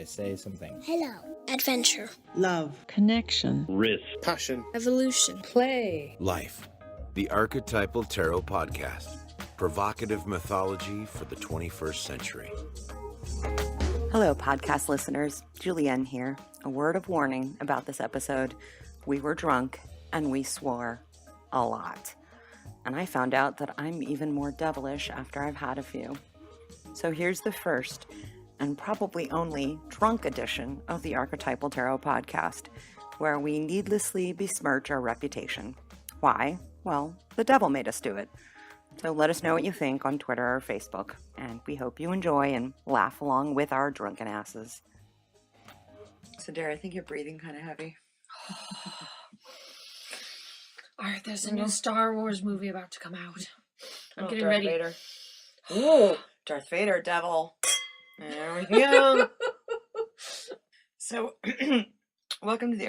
I say something. Hello. Adventure. Love. Connection. Risk. Passion. Evolution. Play. Life. The Archetypal Tarot Podcast. Provocative mythology for the 21st century. Hello, podcast listeners. Julienne here. A word of warning about this episode. We were drunk and we swore a lot. And I found out that I'm even more devilish after I've had a few. So here's the first and probably only drunk edition of the Archetypal Tarot Podcast, where we needlessly besmirch our reputation. Why? Well, the devil made us do it. So let us know what you think on Twitter or Facebook, and we hope you enjoy and laugh along with our drunken asses. Cyndera, I think you're breathing kind of heavy. Alright, there's a new Star Wars movie about to come out. I'm getting Darth ready. Vader. Ooh, Darth Vader, devil. There we go. So, welcome to the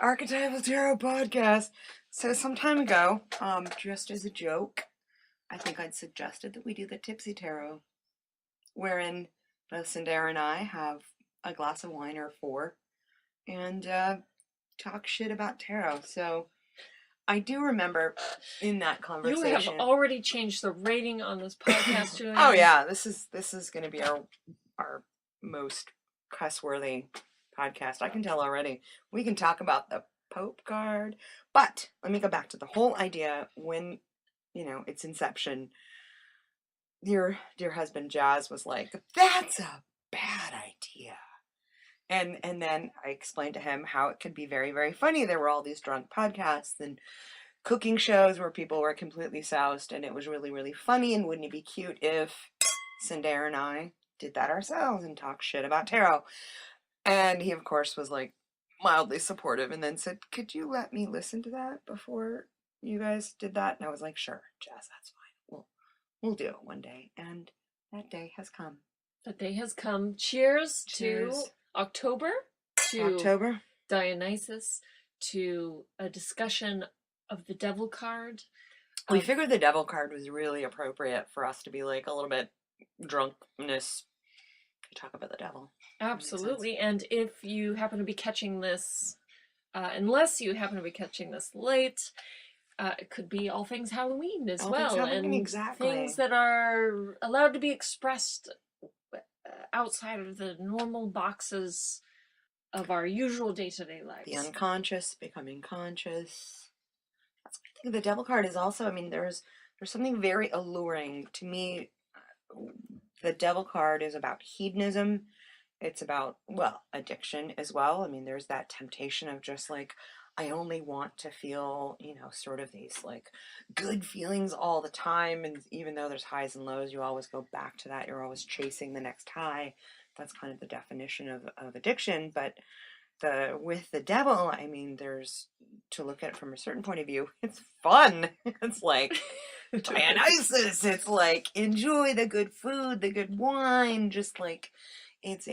Archetypal Tarot Podcast. So, some time ago, just as a joke, I think I'd suggested that we do the Tipsy Tarot, wherein both Cyndera and I have a glass of wine or four, and talk shit about tarot. So, I do remember in that conversation. You have already changed the rating on this podcast, Julienne. Oh yeah, this is going to be our most cuss-worthy podcast. I can tell already. We can talk about the Pope card, but let me go back to the whole idea when, its inception. Your dear husband Jazz was like, "That's a bad idea." And then I explained to him how it could be very, very funny. There were all these drunk podcasts and cooking shows where people were completely soused, and it was really, really funny. And wouldn't it be cute if Cyndera and I did that ourselves and talk shit about tarot? And he, of course, was like mildly supportive, and then said, "Could you let me listen to that before you guys did that?" And I was like, "Sure, Jazz, that's fine. We'll do it one day." And that day has come. That day has come. Cheers. To October, to Dionysus, to a discussion of the devil card. We figured the devil card was really appropriate for us to be like a little bit drunkenness to talk about the devil. Absolutely. And if you happen to be catching this, unless you happen to be catching this late, it could be all things Halloween as well. Halloween, and exactly. Things that are allowed to be expressed outside of the normal boxes of our usual day-to-day lives. The unconscious becoming conscious. That's what I think the devil card is also. I mean, there's something very alluring to me. The devil card is about hedonism. It's about, addiction as well. I mean, there's that temptation of just like, I only want to feel, sort of these like good feelings all the time. And even though there's highs and lows, you always go back to that. You're always chasing the next high. That's kind of the definition of addiction. But with the devil, I mean, there's, to look at it from a certain point of view, it's fun. It's like Dionysus. It's like, enjoy the good food, the good wine. Just like, it's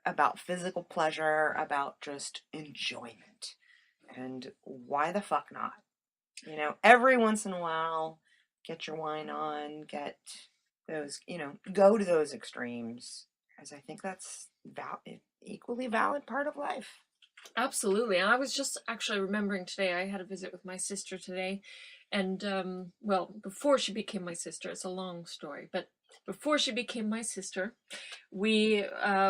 about physical pleasure, about just enjoyment. And why the fuck not? Every once in a while, get your wine on, get those, go to those extremes, because I think that's equally valid part of life. Absolutely. And I was just actually remembering today, I had a visit with my sister today, and, before she became my sister, it's a long story, but before she became my sister, we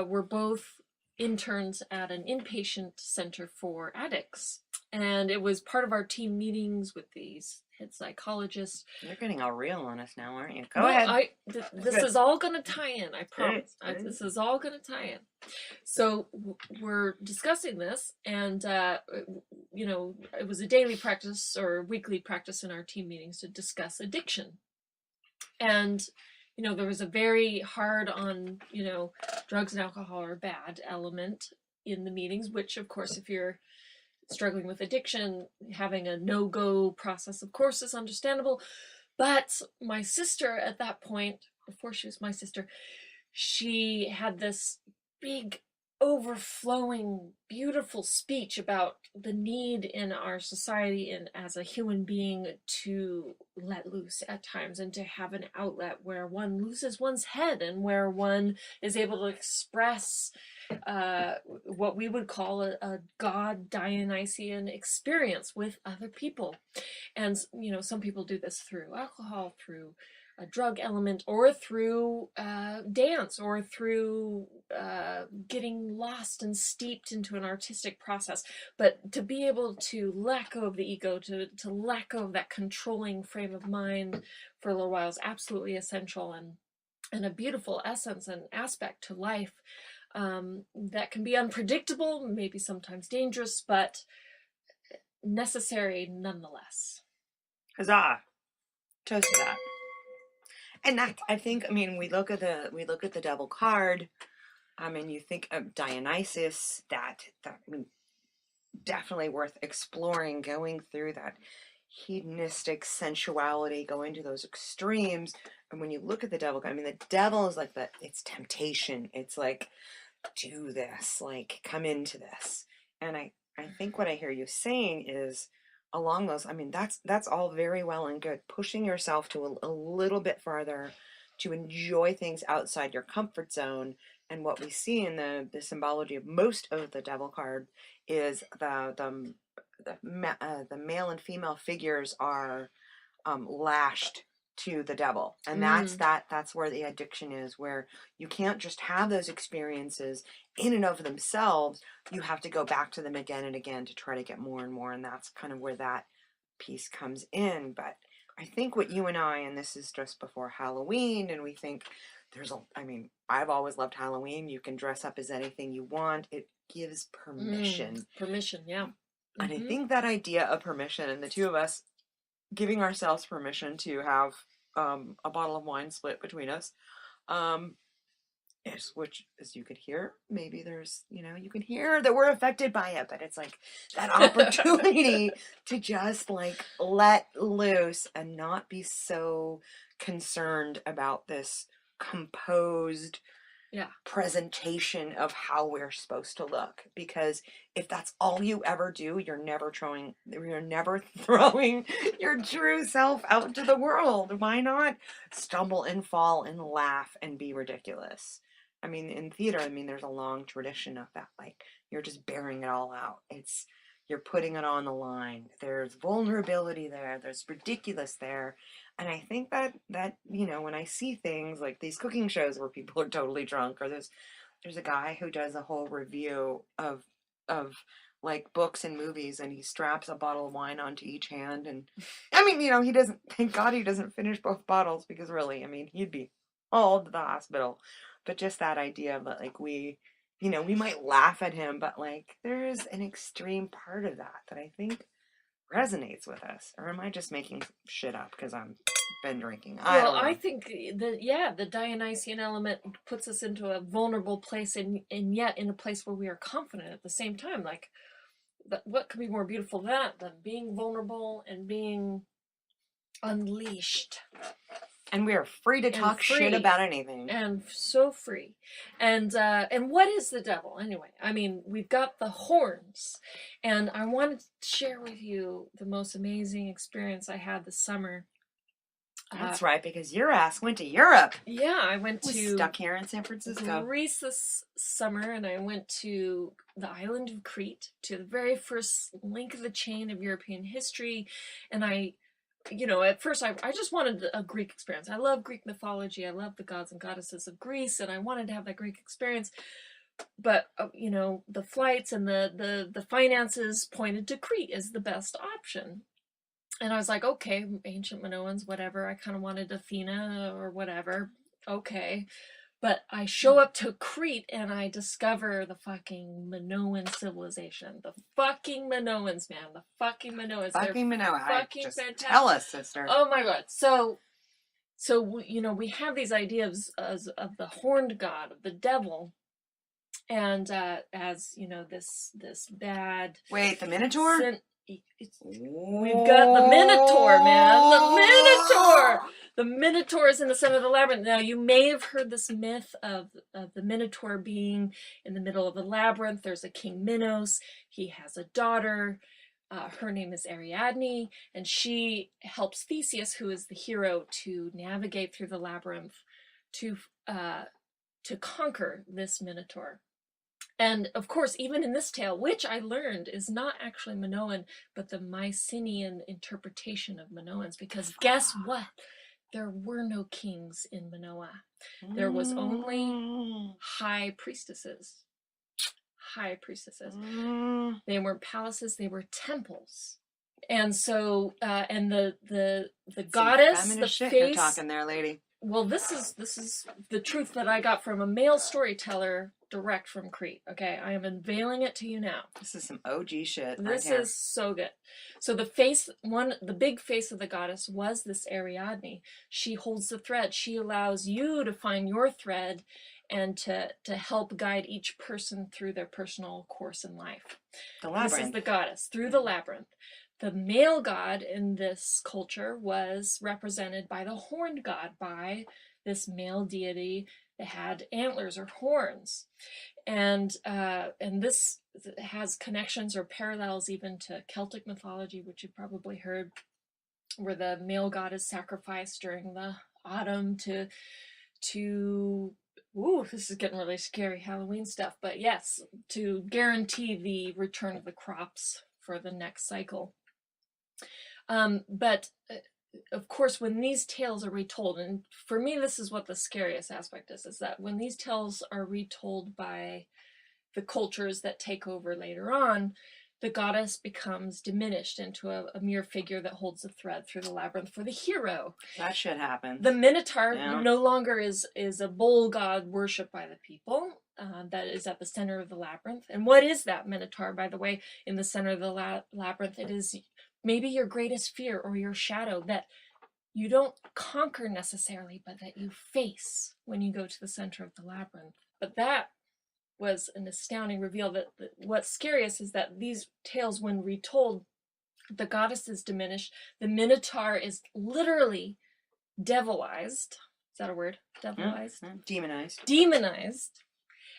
were both interns at an inpatient center for addicts. And it was part of our team meetings with these head psychologists. You're getting all real on us now, aren't you? Go ahead. This is all going to tie in, I promise. This is all going to tie in. So we're discussing this, and, it was a daily practice or weekly practice in our team meetings to discuss addiction. And there was a very hard on, drugs and alcohol are bad element in the meetings, which, of course, if you're struggling with addiction, having a no-go process, of course, is understandable. But my sister at that point, before she was my sister, she had this big, overflowing, beautiful speech about the need in our society and as a human being to let loose at times, and to have an outlet where one loses one's head and where one is able to express what we would call a god Dionysian experience with other people. And, you know, some people do this through alcohol, through a drug element, or through dance, or through getting lost and steeped into an artistic process. But to be able to let go of the ego, to let go of that controlling frame of mind for a little while is absolutely essential, and a beautiful essence and aspect to life that can be unpredictable, maybe sometimes dangerous, but necessary nonetheless. Huzzah! Toast to that. And that, I think, I mean, we look at the devil card, and you think of Dionysus, that I mean, definitely worth exploring, going through that hedonistic sensuality, going to those extremes. And when you look at the devil, I mean, the devil is like it's temptation. It's like, do this, like, come into this. And I think what I hear you saying is, along those, I mean, that's all very well and good. Pushing yourself to a little bit farther to enjoy things outside your comfort zone. And what we see in the symbology of most of the devil card is the male and female figures are lashed to the devil, and that's where the addiction is, where you can't just have those experiences in and of themselves. You have to go back to them again and again to try to get more and more, and that's kind of where that piece comes in. But I think what you and I, and this is just before Halloween, and we think I mean, I've always loved Halloween. You can dress up as anything you want. It gives permission. Permission, yeah. And I think that idea of permission, and the two of us giving ourselves permission to have a bottle of wine split between us, which, as you could hear, maybe there's, you can hear that we're affected by it, but it's like that opportunity to just like let loose and not be so concerned about this composed presentation of how we're supposed to look. Because if that's all you ever do, you're never throwing your true self out into the world. Why not stumble and fall and laugh and be ridiculous? I mean, in theater, there's a long tradition of that. Like, you're just bearing it all out. You're putting it on the line. There's vulnerability there. There's ridiculous there. And I think that when I see things like these cooking shows where people are totally drunk, or there's a guy who does a whole review of like books and movies, and he straps a bottle of wine onto each hand. And he doesn't, thank God he doesn't finish both bottles, because really, he'd be all to the hospital. But just that idea of like, we might laugh at him, but like there's an extreme part of that I think resonates with us. Or am I just making shit up because I've been drinking? I think the Dionysian element puts us into a vulnerable place, and yet in a place where we are confident at the same time. Like, what could be more beautiful than being vulnerable and being unleashed? And we are free to talk shit about anything. And so free. And what is the devil anyway? We've got the horns. And I wanted to share with you the most amazing experience I had this summer. That's right, because your ass went to Europe. Yeah, I went to... stuck here in San Francisco. Greece this summer, and I went to the island of Crete, to the very first link of the chain of European history. And at first I just wanted a Greek experience. I love Greek mythology. I love the gods and goddesses of Greece, and I wanted to have that Greek experience. But, the flights and the finances pointed to Crete as the best option. And I was like, okay, ancient Minoans, whatever. I kind of wanted Athena or whatever. Okay. But I show up to Crete and I discover the fucking Minoan civilization. The fucking Minoans, man. The fucking Minoans. Fucking Minoans. Fucking fantastic. Tell us, sister. Oh my God. So we have these ideas of the horned god, of the devil. And as, this bad... Wait, the Minotaur? We've got the Minotaur, man. The Minotaur! The Minotaur is in the center of the labyrinth. Now, you may have heard this myth of the Minotaur being in the middle of the labyrinth. There's a King Minos. He has a daughter. Her name is Ariadne, and she helps Theseus, who is the hero, to navigate through the labyrinth to conquer this Minotaur. And of course, even in this tale, which I learned is not actually Minoan, but the Mycenaean interpretation of Minoans, because guess what? There were no kings in Minoa. There was only high priestesses. High priestesses. They weren't palaces, they were temples. And so, and the goddess, the shit face. you're talking there, lady. Well, this is the truth that I got from a male storyteller direct from Crete. Okay, I am unveiling it to you now. This is some OG shit. This right here. is so good. So the big face of the goddess was this Ariadne. She holds the thread. She allows you to find your thread and to help guide each person through their personal course in life. The labyrinth. This is the goddess through the labyrinth. The male god in this culture was represented by the horned god, by this male deity that had antlers or horns. And this has connections or parallels even to Celtic mythology, which you've probably heard, where the male god is sacrificed during the autumn to ooh, this is getting really scary Halloween stuff, but yes, to guarantee the return of the crops for the next cycle. But of course, when these tales are retold, and for me, this is what the scariest aspect is that when these tales are retold by the cultures that take over later on, the goddess becomes diminished into a mere figure that holds the thread through the labyrinth for the hero. That shit happens. The Minotaur no longer is a bull god worshipped by the people. That is at the center of the labyrinth. And what is that Minotaur, by the way, in the center of the labyrinth? It is maybe your greatest fear or your shadow that you don't conquer necessarily, but that you face when you go to the center of the labyrinth. But that was an astounding reveal. That what's scariest is that these tales, when retold, the goddess is diminished. The Minotaur is literally devilized. Is that a word? Devilized? Demonized. Demonized.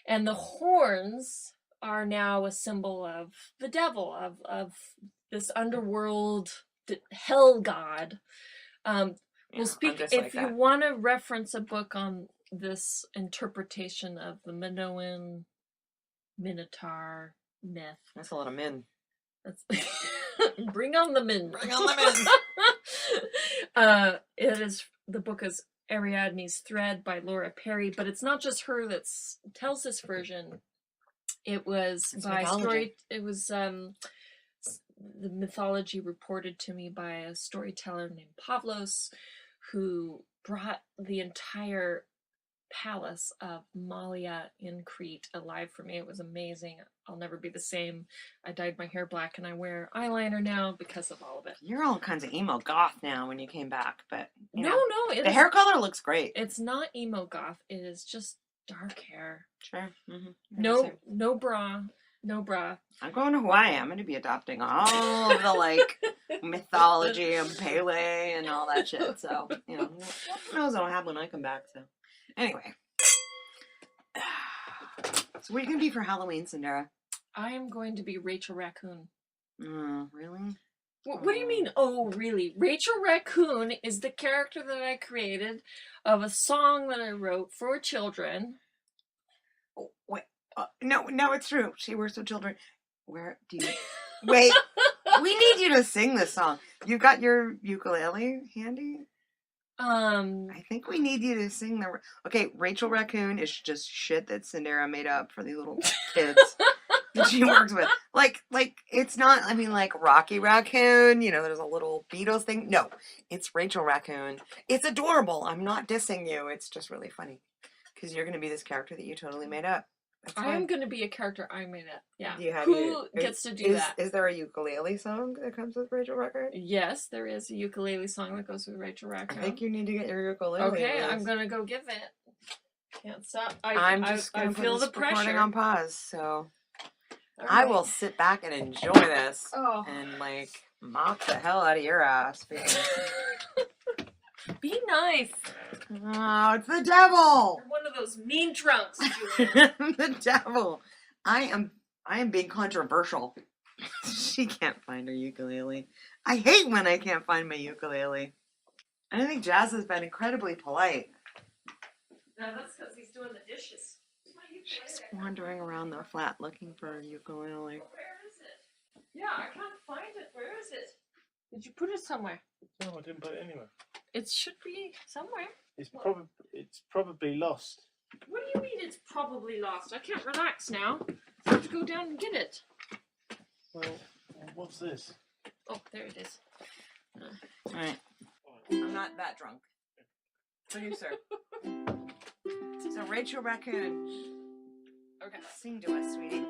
And the horns are now a symbol of the devil, of this underworld hell god. We'll speak, if you want to reference a book on this interpretation of the Minoan Minotaur myth. That's a lot of men. That's bring on the men. Bring on the men. The book is Ariadne's Thread by Laura Perry, but it's not just her that tells this version. It was the mythology reported to me by a storyteller named Pavlos, who brought the entire palace of Malia in Crete alive for me. It was amazing. I'll never be the same. I dyed my hair black and I wear eyeliner now because of all of it. You're all kinds of emo goth now when you came back, but no, the hair color looks great. It's not emo goth. It is just dark hair. Sure. Mm-hmm. No bra. No bra. I'm going to Hawaii. I'm going to be adopting all of the mythology and Pele and all that shit. So, who knows what'll happen when I come back. So, anyway. So, what are you going to be for Halloween, Cyndera? I am going to be Rachel Raccoon. Really? What do you mean, oh, really? Rachel Raccoon is the character that I created of a song that I wrote for children. Oh, wait. No, it's true. She works with children. Where do you... Wait, we need you to sing this song. You got your ukulele handy? I think we need you to sing the... Okay, Rachel Raccoon is just shit that Cyndera made up for these little kids that she works with. Like, it's not, Rocky Raccoon, there's a little Beatles thing. No, it's Rachel Raccoon. It's adorable. I'm not dissing you. It's just really funny. Because you're going to be this character that you totally made up. I am going to be a character I made up. Yeah. Who gets to do that? Is there a ukulele song that comes with Rachel Raccoon? Yes, there is a ukulele song that goes with Rachel Raccoon. I think you need to get your ukulele. Okay, I'm going to go get it. Can't stop. I'm just going to feel put the this recording pressure on pause, so right. I will sit back and enjoy this and mock the hell out of your ass. Be nice. Oh, it's the devil. You're one of those mean drunks, Julienne. The devil. I am being controversial. She can't find her ukulele. I hate when I can't find my ukulele. I think Jazz has been incredibly polite. No, that's because he's doing the dishes. She's wandering around the flat looking for her ukulele. Where is it? Yeah, I can't find it. Where is it? Did you put it somewhere? No, I didn't put it anywhere. It should be somewhere. It's probably lost. What do you mean it's probably lost? I can't relax now. I have to go down and get it. Well, what's this? Oh, there it is. Alright. I'm not that drunk. Producer. So Rachel Raccoon. Okay. Sing to us, sweetie.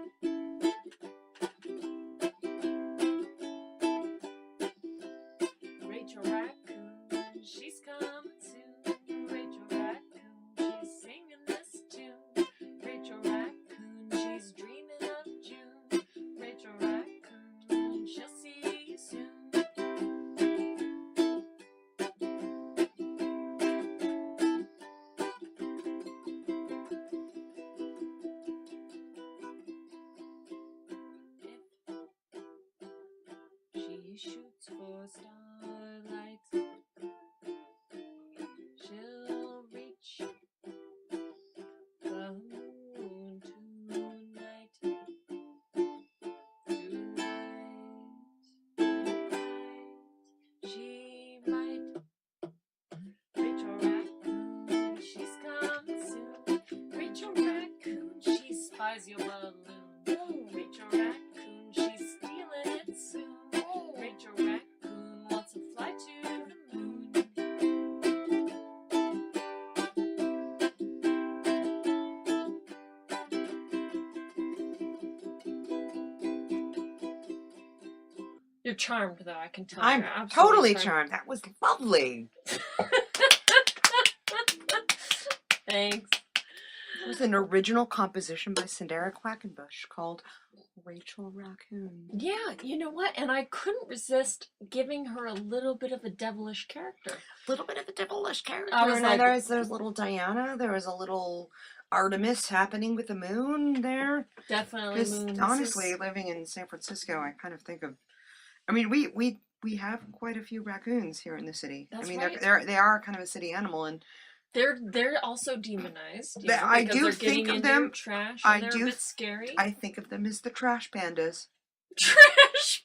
Rachel Raccoon, she's coming soon. Rachel Raccoon, she's singing this tune. Rachel Raccoon, she's dreaming of June. Rachel Raccoon, she'll see you soon. She shoots for starlight. She'll reach the moon tonight. She might. Rachel Raccoon, she's coming soon. Rachel Raccoon, she spies your balloon. Rachel Raccoon, she's stealing it soon. Rachel Raccoon wants to fly to the moon. You're charmed, though, I can tell. I'm You're absolutely totally charmed. That was lovely. Thanks. It was an original composition by Cyndera Quackenbush called Rachel Raccoon. Yeah, you know what? And I couldn't resist giving her a little bit of a devilish character. A little bit of a devilish character. I was And like- there's little Diana. There was a little Artemis happening with the moon there. Definitely Because moon. honestly, living in San Francisco, I kind of think of. I mean, we have quite a few raccoons here in the city. That's I mean, right. they are kind of a city animal, and They're also demonized. You know, I because do they're think getting of into them- your trash. I And they're do a bit th- scary. I think of them as the trash pandas. Trash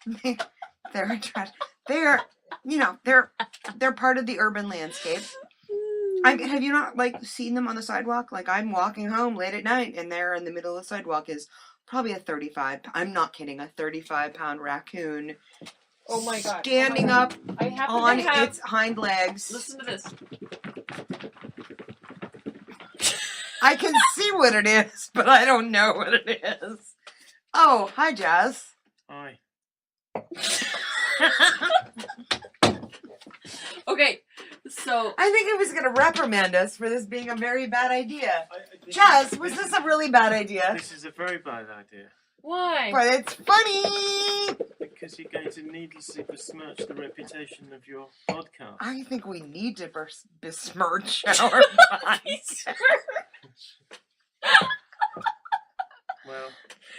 pandas. They're trash. They're they're part of the urban landscape. Have you not seen them on the sidewalk? Like I'm walking home late at night, and there in the middle of the sidewalk is probably a 35. I'm not kidding. A 35-pound raccoon. Oh my god! Standing up I happen on to have. its hind legs. Listen to this. I can see what it is, but I don't know what it is. Oh, hi, Jazz. Hi. Okay, so I think it was going to reprimand us for this being a very bad idea. This Jazz, was this a really bad idea? This is a very bad idea. why? But it's funny. Because you're going to needlessly besmirch the reputation of your podcast. I think we need to besmirch our bodies. Well,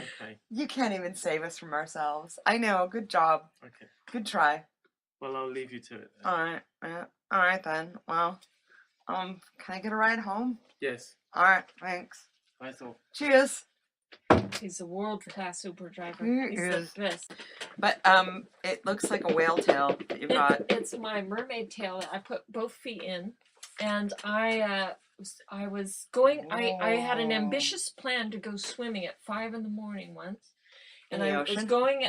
okay. You can't even save us from ourselves. I know. Good job. Okay. Good try. Well, I'll leave you to it then. All right then. Well, can I get a ride home? Yes, All right. Thanks. I thought. Cheers. He's a world-class Uber driver. He He's is. the best. But it looks like a whale tail that you've got. It's my mermaid tail. I put both feet in, and I was going. I had an ambitious plan to go swimming at 5 a.m. once, and In the I was ocean? going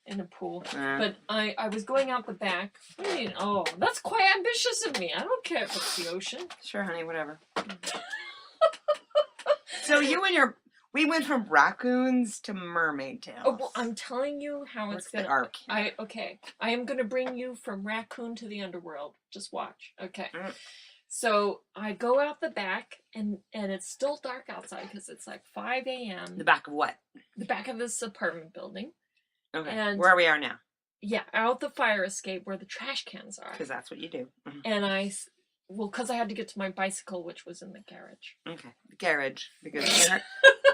in the pool. But I was going out the back. What do you mean? Oh, that's quite ambitious of me. I don't care if it's the ocean. Sure, honey. Whatever. So we went from raccoons to mermaid tails. Oh, well, I'm telling you how What's it's the gonna. arc? I am gonna bring you from raccoon to the underworld. Just watch. Okay. Mm. So I go out the back, and it's still dark outside because it's like 5 a.m. The back of what? The back of this apartment building. Okay. And- Where we are now, Yeah, out the fire escape where the trash cans are. because that's what you do. Mhm. And because I had to get to my bicycle, which was in the garage. Okay. The garage, because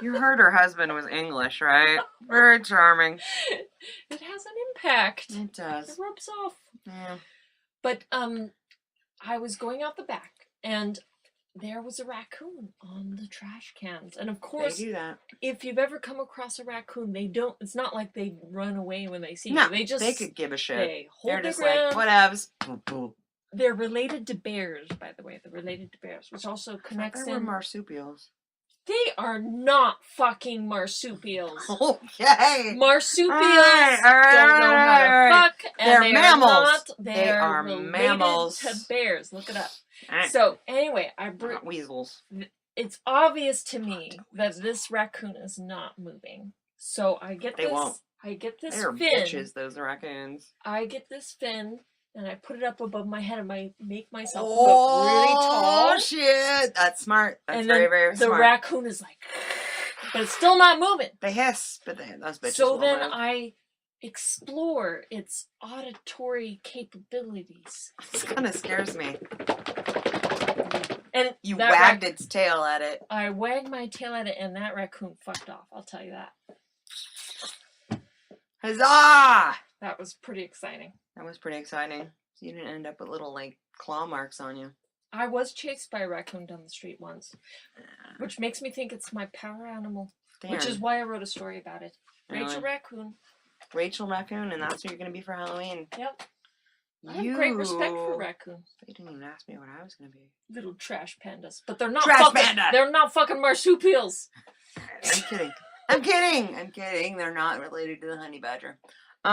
You heard her husband was English, right? Very charming. It has an impact. It does. It rubs off. Yeah. But I was going out the back, and there was a raccoon on the trash cans. And of course, They do that. if you've ever come across a raccoon, they don't, it's not like they run away when they see No, you. they could give a shit. They hold They're their just ground. like, whatevs. They're related to bears, by the way. They're related to bears, which also connects They were in. marsupials. They are not fucking marsupials. Okay. Marsupials All right, don't know how to fuck, and They're they mammals. are not. They are related mammals. to bears. Look it up. All right. So anyway, Not weasels. it's obvious to me that this raccoon is not moving. So I get They this. won't. I get this They're fin. bitches, those raccoons. I get this fin, and I put it up above my head, and I make myself look Oh, really tall. shit. That's smart. That's And very, then very the smart. raccoon is like, but it's still not moving. They hiss, but those bitches So will then move. I explore its auditory capabilities. This kind of scares me. And You that wagged its tail at it. I wagged my tail at it, and that raccoon fucked off. I'll tell you that. Huzzah! That was pretty exciting. That was pretty exciting. So you didn't end up with little, like, claw marks on you. I was chased by a raccoon down the street once, which makes me think it's my power animal, which Damn. is why I wrote a story about it. Rachel Really? Raccoon. Rachel Raccoon, and that's what you're going to be for Halloween. Yep. I have great respect for raccoons. They didn't even ask me what I was going to be. Little trash pandas. But they're not Trash fucking, panda! They're not fucking marsupials. I'm kidding. I'm kidding. I'm kidding. They're not related to the honey badger. You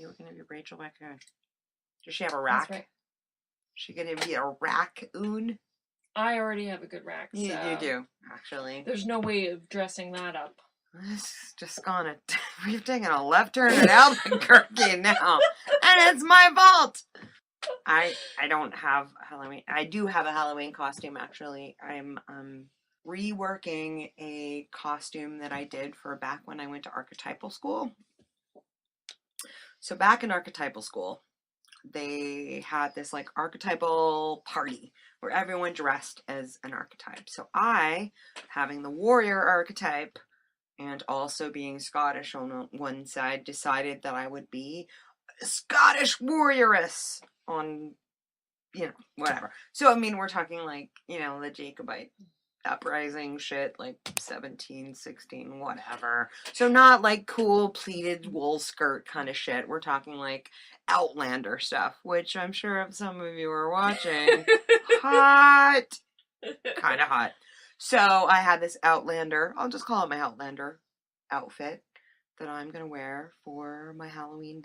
were going to be Rachel Raccoon. Does she have a rack? That's right. She going to be a raccoon? I already have a good rack. So You do, actually. There's no way of dressing that up. This is just gonna. We've taken a left turn at Albuquerque now, and it's my fault. I don't have Halloween. I do have a Halloween costume, actually. I'm reworking a costume that I did for back when I went to Archetypal school. So back in Archetypal school, they had this like archetypal party where everyone dressed as an archetype. So I, having the warrior archetype and also being Scottish on one side, decided that I would be a Scottish warrioress on, whatever. So, I mean, we're talking like, the Jacobite uprising shit, like 1716, whatever. So not like cool pleated wool skirt kind of shit. We're talking like Outlander stuff, which I'm sure if some of you are watching, hot, kind of hot. So I had this Outlander, I'll just call it my Outlander outfit that I'm going to wear for my Halloween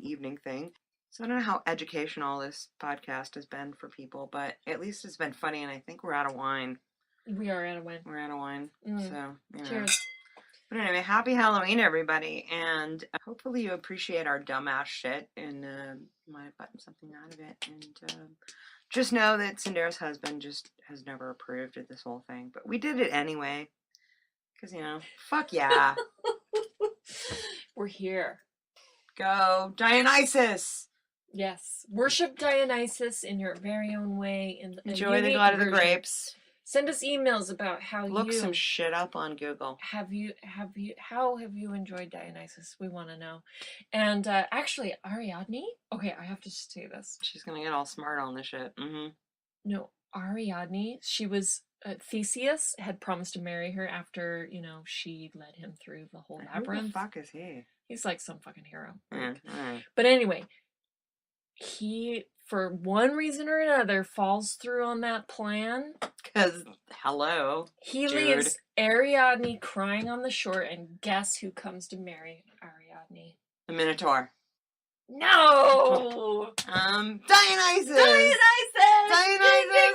evening thing. So I don't know how educational this podcast has been for people, but at least it's been funny, and I think we're out of wine. We are out of wine. We're out of wine. So, Cheers. But anyway, happy Halloween, everybody. And hopefully you appreciate our dumbass shit and might have gotten something out of it. And just know that Cyndera's husband just has never approved of this whole thing. But we did it anyway. Because, fuck yeah. We're here. Go Dionysus! Yes. Worship Dionysus in your very own way. Enjoy the God of the Grapes. Send us emails about how Look some shit up on Google. how have you enjoyed Dionysus? We want to know. And actually, Ariadne. Okay, I have to say this. She's gonna get all smart on this shit. Mm-hmm. No, Ariadne. She was Theseus had promised to marry her after she led him through the whole labyrinth. Who the fuck is he? He's like some fucking hero. Alright. But anyway, he, for one reason or another, falls through on that plan. Because, hello. He Dude. leaves Ariadne crying on the shore, and guess who comes to marry Ariadne? The Minotaur. No! Dionysus! Dionysus,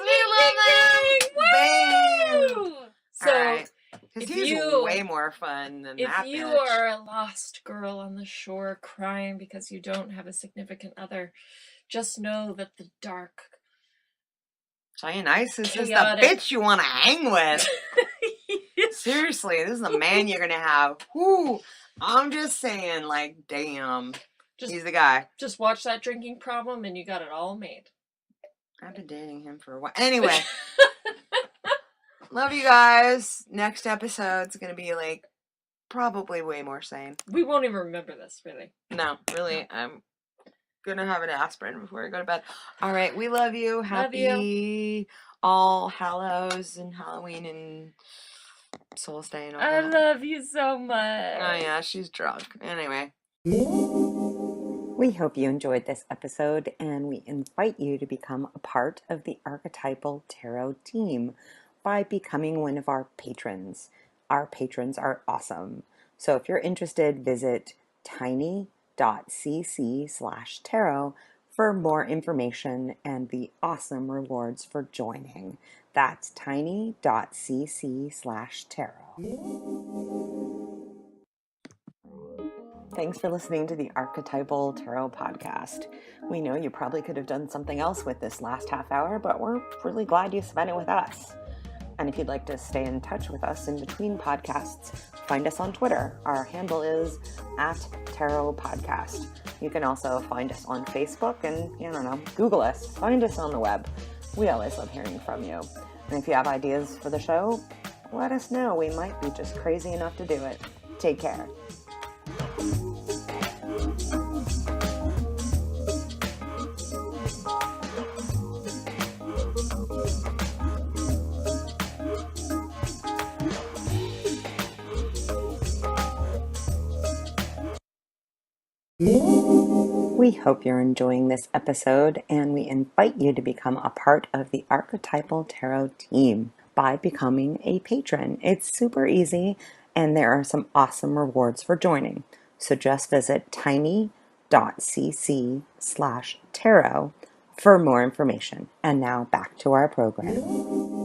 we love him! Woo! So, Alright. Because if he's you- way more fun than that if you bitch. are a lost girl on the shore crying because you don't have a significant other, just know that the dark Dionysus is the chaotic- bitch you want to hang with. Seriously, this is the man you're gonna have. Whoo! I'm just saying, like, damn. He's the guy. Just watch that drinking problem and you got it all made. I've been dating him for a while. Anyway. Love you guys. Next episode's gonna be like probably way more sane. We won't even remember this, really. No, really. I'm gonna have an aspirin before I go to bed. All right, we love you. Happy All Hallows and Halloween and Soul's Day and all I that. love you so much. Oh yeah, she's drunk. Anyway. We hope you enjoyed this episode, and we invite you to become a part of the Archetypal Tarot team by becoming one of our patrons. Our patrons are awesome. So if you're interested, visit tiny.cc/tarot for more information and the awesome rewards for joining. That's tiny.cc/tarot. Thanks for listening to the Archetypal Tarot Podcast. We know you probably could have done something else with this last half hour, but we're really glad you spent it with us. And if you'd like to stay in touch with us in between podcasts, find us on Twitter. Our handle is @Tarot Podcast. You can also find us on Facebook and, Google us. Find us on the web. We always love hearing from you. And if you have ideas for the show, let us know. We might be just crazy enough to do it. Take care. We hope you're enjoying this episode, and we invite you to become a part of the Archetypal Tarot team by becoming a patron. It's super easy, and there are some awesome rewards for joining. So just visit tiny.cc/tarot for more information. And now back to our program.